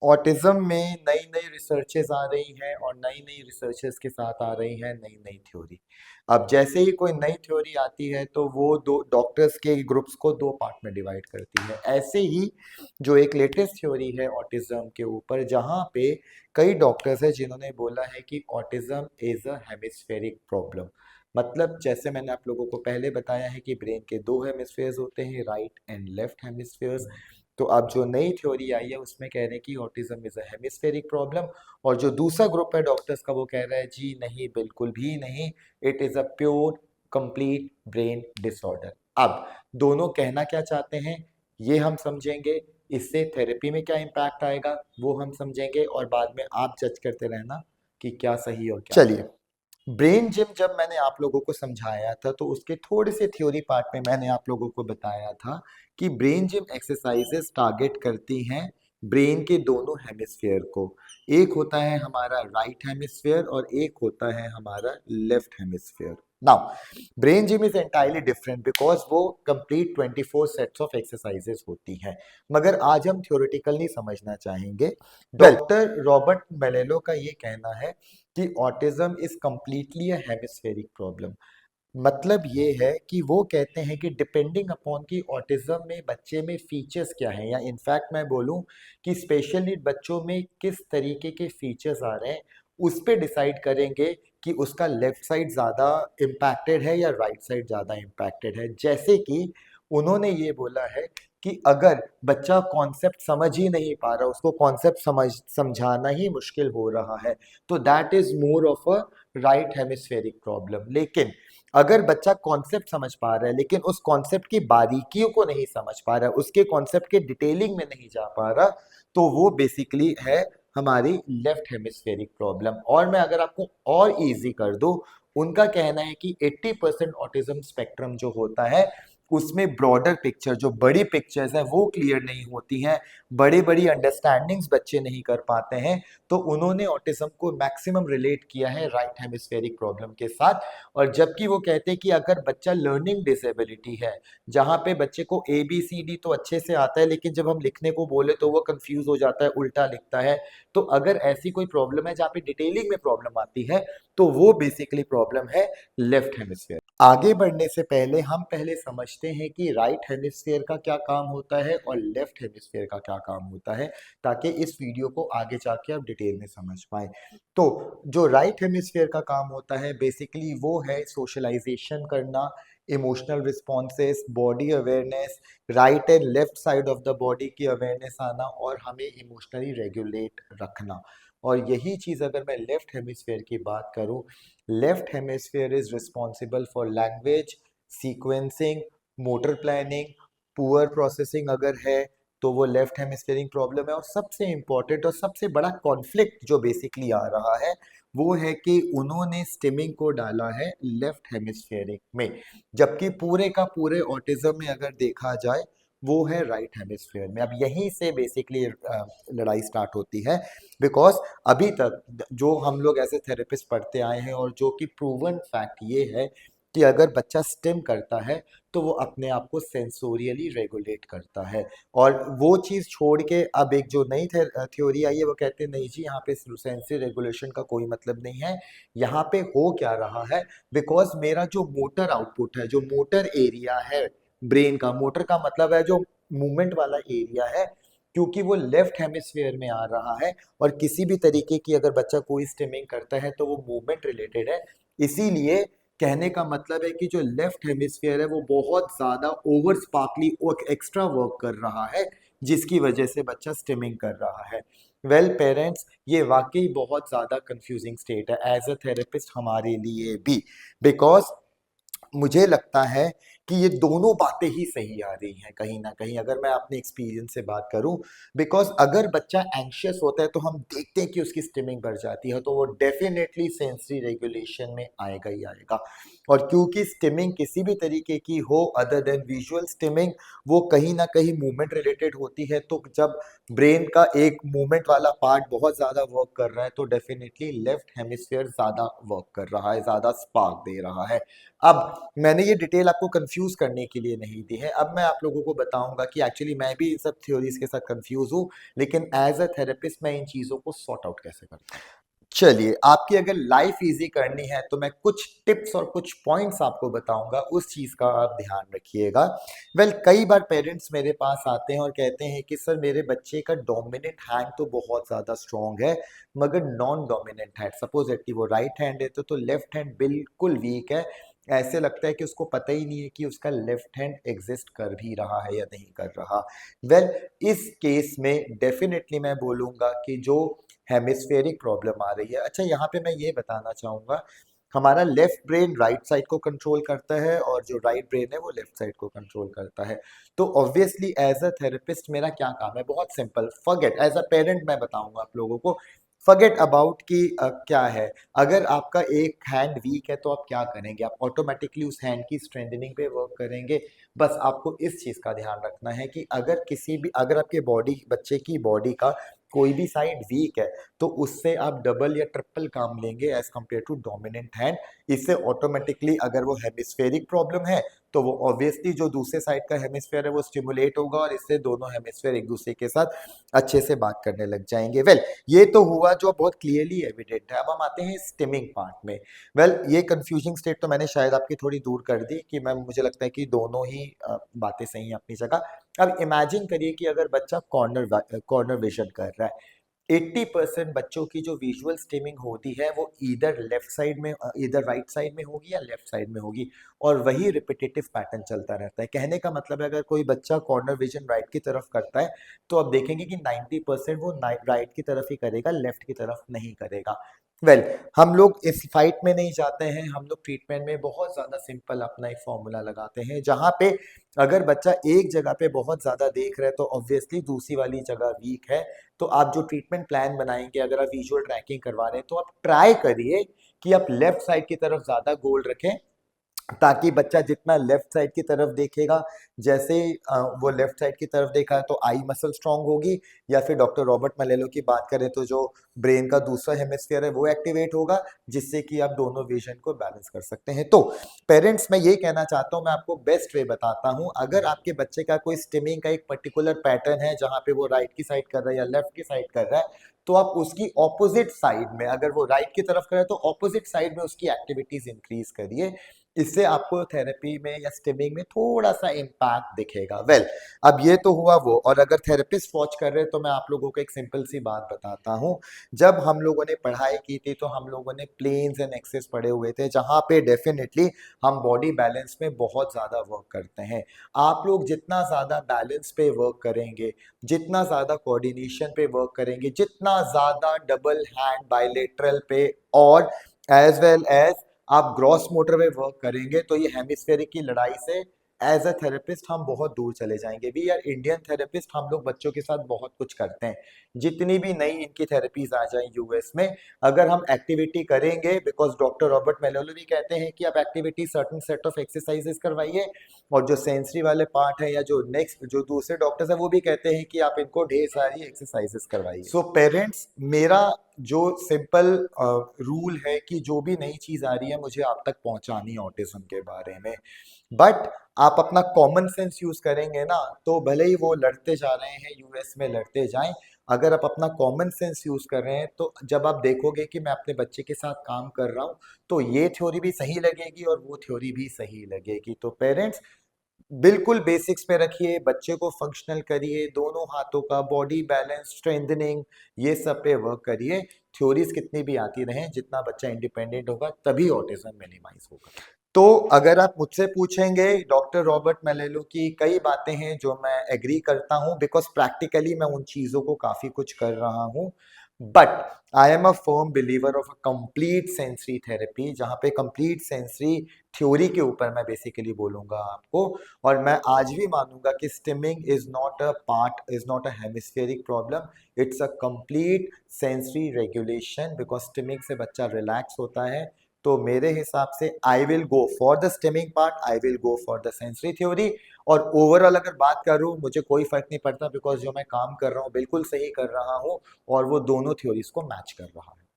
Autism में नई नई रिसर्चेस आ रही हैं और नई नई रिसर्चेस के साथ आ रही हैं नई नई थ्योरी। अब जैसे ही कोई नई थ्योरी आती है तो वो दो डॉक्टर्स के ग्रुप्स को दो पार्ट में डिवाइड करती है। ऐसे ही जो एक लेटेस्ट थ्योरी है ऑटिज्म के ऊपर, जहाँ पे कई डॉक्टर्स हैं जिन्होंने बोला है कि autism is a hemispheric problem. मतलब जैसे मैंने आप लोगों को पहले बताया है कि ब्रेन के दो हेमिस्फेयर्स होते हैं, राइट एंड लेफ्ट हेमिस्फेयर्स। तो अब जो नई थ्योरी आई है उसमें कह रहे हैं कि autism is a hemispheric problem, और जो दूसरा ग्रुप है डॉक्टर्स का वो कह रहा है जी नहीं, बिल्कुल भी नहीं, it is a pure complete brain disorder. अब दोनों कहना क्या चाहते हैं ये हम समझेंगे, इससे थेरेपी में क्या इम्पैक्ट आएगा वो हम समझेंगे, और बाद में आप जज करते रहना कि क्या सही और क्या चलिए। ब्रेन जिम जब मैंने आप लोगों को समझाया था तो उसके थोड़े से थ्योरी पार्ट में मैंने आप लोगों को बताया था कि ब्रेन जिम एक्सरसाइजेस टारगेट करती हैं ब्रेन के दोनों हेमिस्फेयर को। एक होता है हमारा राइट हेमिस्फेयर और एक होता है हमारा left hemisphere. Now brain gym is entirely different because वो कंप्लीट 24 सेट्स ऑफ एक्सरसाइजेस होती हैं। मगर आज हम थ्योरेटिकली समझना चाहेंगे। डॉक्टर रॉबर्ट मेलेलो का ये कहना है कि autism is completely a hemispheric problem. मतलब ये है कि वो कहते हैं कि डिपेंडिंग अपॉन कि ऑटिज्म में बच्चे में फीचर्स क्या हैं, या इनफैक्ट मैं बोलूं कि स्पेशल नीड बच्चों में किस तरीके के फीचर्स आ रहे हैं, उस पे डिसाइड करेंगे कि उसका लेफ्ट साइड ज़्यादा इम्पैक्टेड है या राइट साइड ज़्यादा इम्पैक्टेड है। जैसे कि उन्होंने ये बोला है कि अगर बच्चा कॉन्सेप्ट समझ ही नहीं पा रहा, उसको कॉन्सेप्ट समझाना ही मुश्किल हो रहा है, तो that is more of a right hemispheric problem. लेकिन अगर बच्चा कॉन्सेप्ट समझ पा रहा है लेकिन उस कॉन्सेप्ट की बारीकियों को नहीं समझ पा रहा है, उसके कॉन्सेप्ट के डिटेलिंग में नहीं जा पा रहा, तो वो बेसिकली है हमारी लेफ्ट हेमिस्फेरिक प्रॉब्लम। और मैं अगर आपको और इजी कर दूं, उनका कहना है कि 80% ऑटिज्म स्पेक्ट्रम जो होता है उसमें ब्रॉडर पिक्चर, जो बड़ी पिक्चर्स है वो क्लियर नहीं होती हैं, बड़ी बड़ी अंडरस्टैंडिंग्स बच्चे नहीं कर पाते हैं। तो उन्होंने ऑटिज्म को मैक्सिमम रिलेट किया है राइट हेमिस्फेरिक प्रॉब्लम के साथ। और जबकि वो कहते हैं कि अगर बच्चा लर्निंग डिसेबिलिटी है, जहाँ पे बच्चे को ए बी सी डी तो अच्छे से आता है लेकिन जब हम लिखने को बोले तो वो कंफ्यूज हो जाता है, उल्टा लिखता है, तो अगर ऐसी कोई प्रॉब्लम है जहाँ पे डिटेलिंग में प्रॉब्लम आती है, तो वो बेसिकली प्रॉब्लम है लेफ्ट हेमिस्फेयर। आगे बढ़ने से पहले हम पहले समझते हैं कि राइट हेमिस्फेयर का क्या काम होता है और लेफ्ट हेमिस्फेयर का क्या काम होता है, ताकि इस वीडियो को आगे जाके आप डिटेल में समझ पाए। तो जो राइट हेमिस्फेयर का काम होता है बेसिकली वो है सोशलाइजेशन करना, emotional responses, body awareness, right and left side of the body की अवेयरनेस आना, और हमें इमोशनली रेगुलेट रखना। और यही चीज़ अगर मैं लेफ्ट हेमिस्फेयर की बात करूं, left hemisphere is responsible for language, sequencing, motor planning, poor processing अगर है तो वो लेफ्ट हेमिस्फेरिक प्रॉब्लम है। और सबसे इंपॉर्टेंट और सबसे बड़ा कॉन्फ्लिक्ट जो बेसिकली आ रहा है वो है कि उन्होंने स्टिमिंग को डाला है लेफ्ट हेमिस्फेरिक में, जबकि पूरे का पूरे ऑटिज्म में अगर देखा जाए वो है राइट हेमिस्फेयर में। अब यहीं से बेसिकली लड़ाई स्टार्ट होती है, बिकॉज अभी तक जो हम लोग ऐसे थेरेपिस्ट पढ़ते आए हैं और जो कि प्रूवन फैक्ट ये है कि अगर बच्चा स्टिम करता है तो वो अपने आप को सेंसोरियली रेगुलेट करता है। और वो चीज़ छोड़ के अब एक जो नई थ्योरी आई है वो कहते हैं नहीं जी, यहाँ पे सेंसरी रेगुलेशन का कोई मतलब नहीं है। यहाँ पे हो क्या रहा है, बिकॉज मेरा जो मोटर आउटपुट है, जो मोटर एरिया है ब्रेन का, मोटर का मतलब है जो मूवमेंट वाला एरिया है, क्योंकि वो लेफ्ट हेमिस्फेयर में आ रहा है, और किसी भी तरीके की अगर बच्चा कोई स्टिमिंग करता है तो वो मूवमेंट रिलेटेड है। इसीलिए कहने का मतलब है कि जो लेफ्ट हेमिस्फेयर है वो बहुत ज्यादा ओवर स्पार्कली और एक्स्ट्रा वर्क कर रहा है, जिसकी वजह से बच्चा स्टिमिंग कर रहा है। वेल पेरेंट्स, ये वाकई बहुत ज्यादा कंफ्यूजिंग स्टेट है एज अ थेरेपिस्ट हमारे लिए भी, बिकॉज मुझे लगता है कि ये दोनों बातें ही सही आ रही हैं कहीं ना कहीं, अगर मैं अपने एक्सपीरियंस से बात करूं। बिकॉज अगर बच्चा एंशियस होता है तो हम देखते हैं कि उसकी स्टिमिंग बढ़ जाती है, तो वो डेफिनेटली सेंसरी रेगुलेशन में आएगा ही आएगा। और क्योंकि स्टिमिंग किसी भी तरीके की हो अदर देन विजुअल स्टिमिंग, वो कहीं ना कहीं मूवमेंट रिलेटेड होती है, तो जब ब्रेन का एक मूवमेंट वाला पार्ट बहुत ज्यादा वर्क कर रहा है तो डेफिनेटली लेफ्ट हेमिस्फेयर ज्यादा वर्क कर रहा है, ज्यादा स्पार्क दे रहा है। अब मैंने ये डिटेल आपको कंफ्यूज करने के लिए नहीं दी है। अब मैं आप लोगों को बताऊंगा कि एक्चुअली मैं भी इन सब थ्योरीज के साथ कंफ्यूज हूँ, लेकिन एज अ थेरेपिस्ट मैं इन चीजों को सॉर्ट आउट कैसे करता हूँ। चलिए, आपकी अगर लाइफ इजी करनी है तो मैं कुछ टिप्स और कुछ पॉइंट्स आपको बताऊंगा, उस चीज का आप ध्यान रखिएगा। कई बार पेरेंट्स मेरे पास आते हैं और कहते हैं कि सर मेरे बच्चे का डोमिनेंट हैंड तो बहुत ज्यादा स्ट्रांग है, मगर नॉन डोमिनेंट हैंड, सपोज कि वो राइट हैंड है तो लेफ्ट हैंड बिल्कुल वीक है। ऐसे लगता है कि उसको पता ही नहीं है कि उसका लेफ्ट हैंड एग्जिस्ट कर भी रहा है या नहीं कर रहा। वेल इस केस में डेफिनेटली मैं बोलूंगा कि जो हेमिस्फेरिक प्रॉब्लम आ रही है। अच्छा, यहाँ पे मैं ये बताना चाहूंगा, हमारा लेफ्ट ब्रेन राइट साइड को कंट्रोल करता है और जो राइट ब्रेन है वो लेफ्ट साइड को कंट्रोल करता है। तो ऑब्वियसली एज अ थेरेपिस्ट मेरा क्या काम है, बहुत simple, forget, as a parent मैं बताऊंगा आप लोगों को, फॉरगेट अबाउट कि क्या है। अगर आपका एक हैंड वीक है तो आप क्या करेंगे, आप ऑटोमेटिकली उस हैंड की स्ट्रेंथनिंग पे वर्क करेंगे। बस आपको इस चीज का ध्यान रखना है कि अगर आपके बच्चे की बॉडी का कोई भी साइड वीक है तो उससे आप डबल या ट्रिपल काम लेंगे as compare to dominant hand. इससे ऑटोमेटिकली अगर वो हेमिस्फेरिक प्रॉब्लम है तो वो ऑब्वियसली जो दूसरे साइड का हेमिस्फेयर है वो स्टिमुलेट होगा और इससे दोनों हेमिस्फेयर एक दूसरे के साथ अच्छे से बात करने लग जाएंगे। ये तो हुआ जो बहुत क्लियरली एविडेंट है। अब हम आते हैं स्टिमिंग पार्ट में। ये कंफ्यूजिंग स्टेट तो मैंने शायद आपकी थोड़ी दूर कर दी कि मैं मुझे लगता है कि दोनों ही बातें सही हैं अपनी जगह। अब इमेजिन करिए कि अगर बच्चा कॉर्नर कॉर्नर विजन कर रहा है, 80% बच्चों की जो विजुअल स्ट्रीमिंग होती है वो इधर लेफ्ट साइड में, इधर राइट साइड में होगी या लेफ्ट साइड में होगी, और वही रिपीटेटिव पैटर्न चलता रहता है। कहने का मतलब है अगर कोई बच्चा कॉर्नर विजन राइट की तरफ करता है तो आप देखेंगे कि 90% वो राइट की तरफ ही करेगा, लेफ्ट की तरफ नहीं करेगा। हम लोग इस फाइट में नहीं जाते हैं, हम लोग ट्रीटमेंट में बहुत ज्यादा सिंपल अपना एक फॉर्मूला लगाते हैं, जहां पे अगर बच्चा एक जगह पे बहुत ज्यादा देख रहा है तो ऑब्वियसली दूसरी वाली जगह वीक है। तो आप जो ट्रीटमेंट प्लान बनाएंगे, अगर आप विजुअल ट्रैकिंग करवा रहे हैं तो आप ट्राई करिए कि आप लेफ्ट साइड की तरफ ज्यादा गोल रखें, ताकि बच्चा जितना लेफ्ट साइड की तरफ देखेगा, जैसे वो लेफ्ट साइड की तरफ देखा है तो आई मसल स्ट्रांग होगी, या फिर डॉक्टर रॉबर्ट मलेलो की बात करें तो जो ब्रेन का दूसरा हेमिस्फीयर है वो एक्टिवेट होगा, जिससे कि आप दोनों विजन को बैलेंस कर सकते हैं। तो पेरेंट्स, मैं ये कहना चाहता हूं, मैं आपको बेस्ट वे बताता हूं। अगर आपके बच्चे का कोई स्टिमिंग का एक पर्टिकुलर पैटर्न है जहां पे वो राइट की साइड कर रहा है या लेफ्ट की साइड कर रहा है, तो आप उसकी ऑपोजिट साइड में, अगर वो राइट की तरफ करे तो ऑपोजिट साइड में उसकी एक्टिविटीज इंक्रीज करिए। इससे आपको थेरेपी में या स्टिमिंग में थोड़ा सा इम्पैक्ट दिखेगा। अब ये तो हुआ वो, और अगर थेरेपिस्ट वॉच कर रहे हैं तो मैं आप लोगों को एक सिंपल सी बात बताता हूँ। जब हम लोगों ने पढ़ाई की थी तो हम लोगों ने प्लेन्स एंड एक्सेस पढ़े हुए थे, जहाँ पे डेफिनेटली हम बॉडी बैलेंस में बहुत ज़्यादा वर्क करते हैं। आप लोग जितना ज़्यादा बैलेंस पे वर्क करेंगे, जितना ज़्यादा कोऑर्डिनेशन पे वर्क करेंगे, जितना ज़्यादा डबल हैंड बायलेटरल पे और एज वेल एज आप ग्रॉस मोटर में वर्क करेंगे, तो ये हेमिस्फेरिक की लड़ाई से एज अ थेरेपिस्ट हम बहुत दूर चले जाएंगे। वी आर इंडियन थेरेपिस्ट, हम लोग बच्चों के साथ बहुत कुछ करते हैं। जितनी भी नई इनकी थेरेपीज आ जाए यूएस में, अगर हम एक्टिविटी करेंगे, बिकॉज डॉक्टर रॉबर्ट मेलोलो भी कहते हैं कि आप activity certain set of exercises करवाइए, और जो सेंसरी वाले पार्ट है या जो नेक्स्ट जो दूसरे डॉक्टर्स है वो भी कहते हैं कि आप इनको ढेर सारी एक्सरसाइजेस करवाइए। सो पेरेंट्स, मेरा जो सिंपल रूल है कि जो भी नई चीज आ रही है मुझे आप तक पहुंचानी है ऑटिज्म के बारे में, बट आप अपना कॉमन सेंस यूज करेंगे ना, तो भले ही वो लड़ते जा रहे हैं यूएस में, लड़ते जाएं, अगर आप अपना कॉमन सेंस यूज कर रहे हैं तो जब आप देखोगे कि मैं अपने बच्चे के साथ काम कर रहा हूं तो ये थ्योरी भी सही लगेगी और वो थ्योरी भी सही लगेगी। तो पेरेंट्स, बिल्कुल बेसिक्स पे रखिए, बच्चे को फंक्शनल करिए, दोनों हाथों का बॉडी बैलेंस, स्ट्रेंथनिंग, ये सब पे वर्क करिए। थ्योरीज कितनी भी आती रहें, जितना बच्चा इंडिपेंडेंट होगा तभी ऑटिज्म मिनिमाइज होगा। तो अगर आप मुझसे पूछेंगे, डॉक्टर रॉबर्ट मेलेलो की कई बातें हैं जो मैं एग्री करता हूं, बिकॉज प्रैक्टिकली मैं उन चीजों को काफी कुछ कर रहा हूं, but I am a firm believer of a complete sensory therapy, जहां पे कंप्लीट सेंसरी थ्योरी के ऊपर मैं बेसिकली बोलूंगा आपको। और मैं आज भी मानूंगा कि stimming is not a part, is not a hemispheric problem, it's a complete sensory regulation, because stimming से बच्चा रिलैक्स होता है। तो मेरे हिसाब से I will go for the stimming part, I will go for the sensory theory. और overall अगर बात करूं, मुझे कोई फर्क नहीं पड़ता, बिकॉज जो मैं काम कर रहा हूं बिल्कुल सही कर रहा हूं और वो दोनों थ्योरीज को मैच कर रहा है।